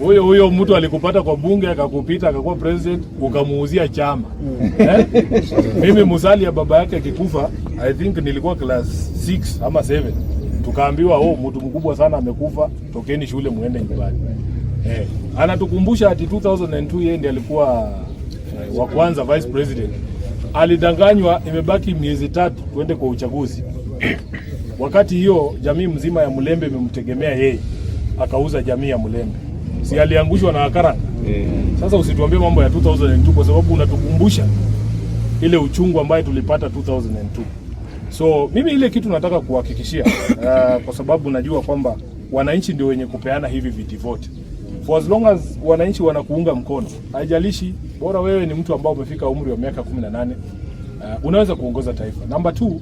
Huyo mtu alikupata kwa bunge akakupita akakuwa president ukamuuzia chama. Mimi Musalia baba yake akikufa, I think nilikuwa class 6 ama 7. Tukaambiwa mtu mkubwa sana amekufa, tokeni shule muende nyumbani. Anatukumbusha ati 2002 yeye ndiye alikuwa wa kwanza vice president. Alidanganywa imebaki miezi 3 twende kwa uchaguzi. Wakati hiyo jamii mzima ya Mulembe imemtegemea yeye, akauza jamii ya Mulembe. Si aliangushwa na Akaranga. Sasa usituambie mambo ya 2002 kwa sababu unatukumbusha ile uchungu ambaye tulipata 2002. So mimi ile kitu nataka kuhakikishia kwa sababu najua kwamba wananchi ndio wenye kupeana hivi viti vote. For as long as wananchi wanakuunga mkono, haijalishi bora wewe ni mtu ambao umefika umri wa miaka 18, unaweza kuongoza taifa. Number 2,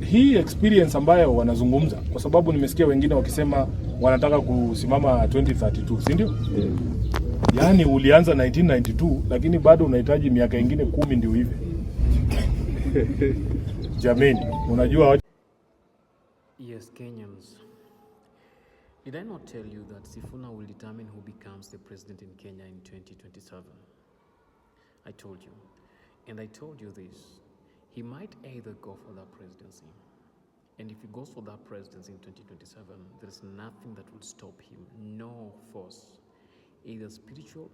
hii experience ambayo wanazungumza, kwa sababu nimesikia wengine wakisema wanataka kusimama 2032, si ndio? Yaani ulianza 1992 lakini bado unahitaji miaka ingine 10 ndio hivi. Jameni, unajua Yes, Kenyans. Did I not tell you that Sifuna will determine who becomes the president in Kenya in 2027? I told you. And I told you this. He might either go for that presidency. And if he goes for that presidency in 2027, there is nothing that will stop him. No force, either spiritual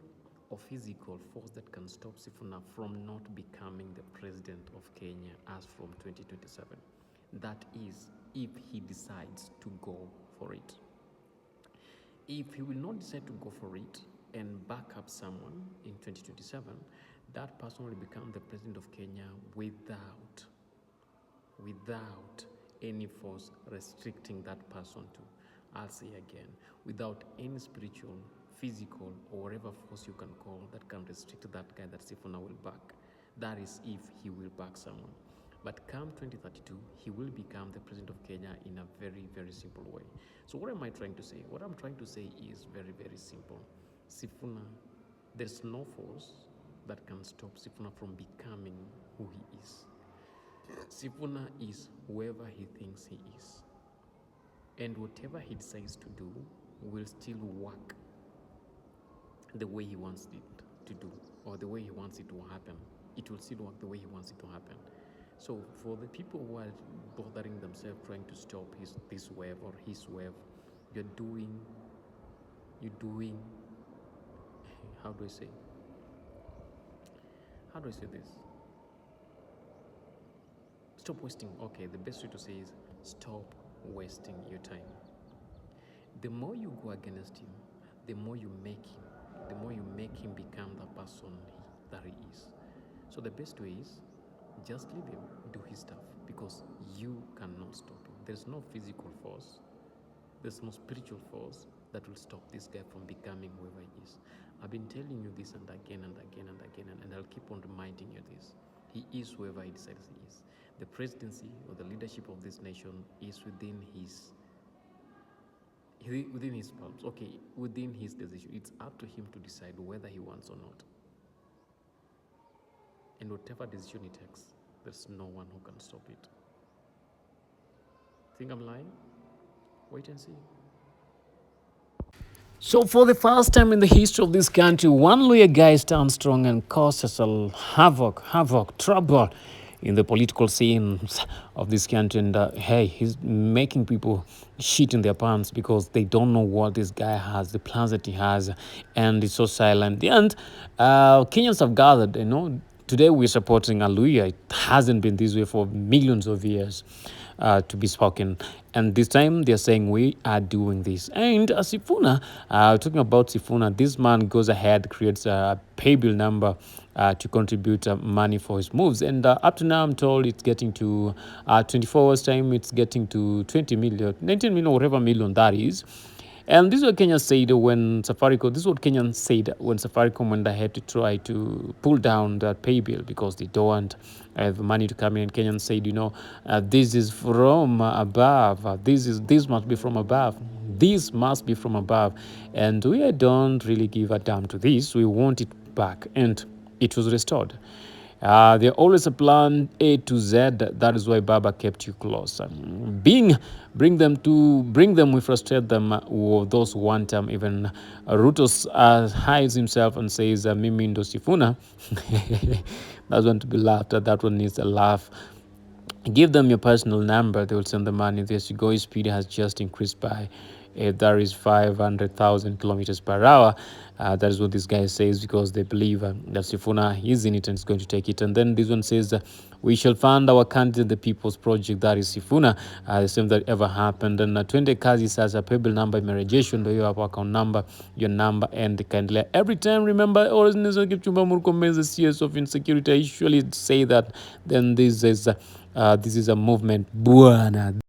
or physical force, that can stop Sifuna from not becoming the president of Kenya as from 2027. That is, if he decides to go for it. If he will not decide to go for it and back up someone in 2027, that person will become the president of Kenya without any force restricting that person to, I'll say again, without any spiritual, physical, or whatever force you can call that can restrict that guy that Sifuna will back. That is if he will back someone. But come 2032, he will become the president of Kenya in a very, very simple way. So what am I trying to say? What I'm trying to say is very, very simple. Sifuna, there's no force that can stop Sifuna from becoming who he is. Sifuna is whoever he thinks he is. And whatever he decides to do will still work the way he wants it to do, or the way he wants it to happen. It will still work the way he wants it to happen. So for the people who are bothering themselves trying to stop this wave or his wave, you're doing, how do I say this? Stop wasting, okay, the best way to say is stop wasting your time. The more you go against him, the more you make him become the person that he is. So the best way is just leave him do his stuff, because you cannot stop him. There's no physical force, there's no spiritual force that will stop this guy from becoming whoever he is. I've been telling you this and again and again and again, and I'll keep on reminding you this. He is whoever he decides he is. The presidency or the leadership of this nation is within his palms, okay, within his decision. It's up to him to decide whether he wants or not. And whatever decision he takes, there's no one who can stop it. Think I'm lying? Wait and see. So for the first time in the history of this country, one lawyer guy stands strong and causes a havoc, trouble in the political scenes of this country. And hey, he's making people shit in their pants because they don't know what this guy has, the plans that he has, and it's so silent. And Kenyans have gathered, today we're supporting a lawyer. It hasn't been this way for millions of years. To be spoken, and this time they're saying we are doing this. And Sifuna, talking about Sifuna, this man goes ahead, creates a pay bill number to contribute money for his moves, and up to now I'm told it's getting to 24 hours time, it's getting to 20 million, 19 million, whatever million that is. And this is what Kenya said when Safaricom went ahead to try to pull down that pay bill because they don't want the money to come in. And Kenyans said, this is from above. This must be from above. This must be from above. And we don't really give a damn to this. We want it back. And it was restored. They're always a plan A to Z. That is why Baba kept you close. Bring them, we frustrate them. Those who want them. Even Ruto hides himself and says, "Mimi ndo Sifuna." That's one to be laughed at. That one needs a laugh. Give them your personal number. They will send the money. The Sigoi speed has just increased by that is 500,000 kilometers per hour. That is what this guy says, because they believe that Sifuna is in it and is going to take it. And then this one says, we shall fund our candidate, the People's Project, that is Sifuna. The same that ever happened. And 20 kazi says a paybill number imerejesho, ndio hiyo account number, your number, and kindly every time remember, always Kipchumba Murkomen, the CS of insecurity, I usually say that. Then this is a movement, buana.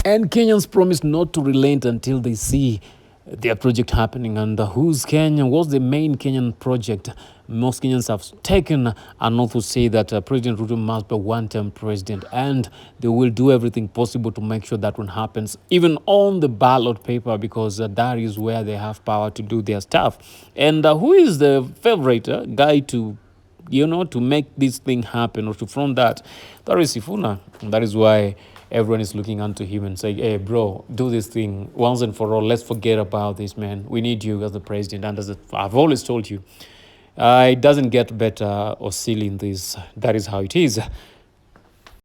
And Kenyans promise not to relent until they see their project happening. And who's Kenya? What's the main Kenyan project? Most Kenyans have taken an oath to say that President Ruto must be a one-term president, and they will do everything possible to make sure that one happens, even on the ballot paper, because that is where they have power to do their stuff. And who is the favorite guy to make this thing happen, or to front that? That is Sifuna. That is why everyone is looking onto him and saying, hey, bro, do this thing once and for all. Let's forget about this, man. We need you as the president. And as I've always told you, it doesn't get better or silly in this. That is how it is.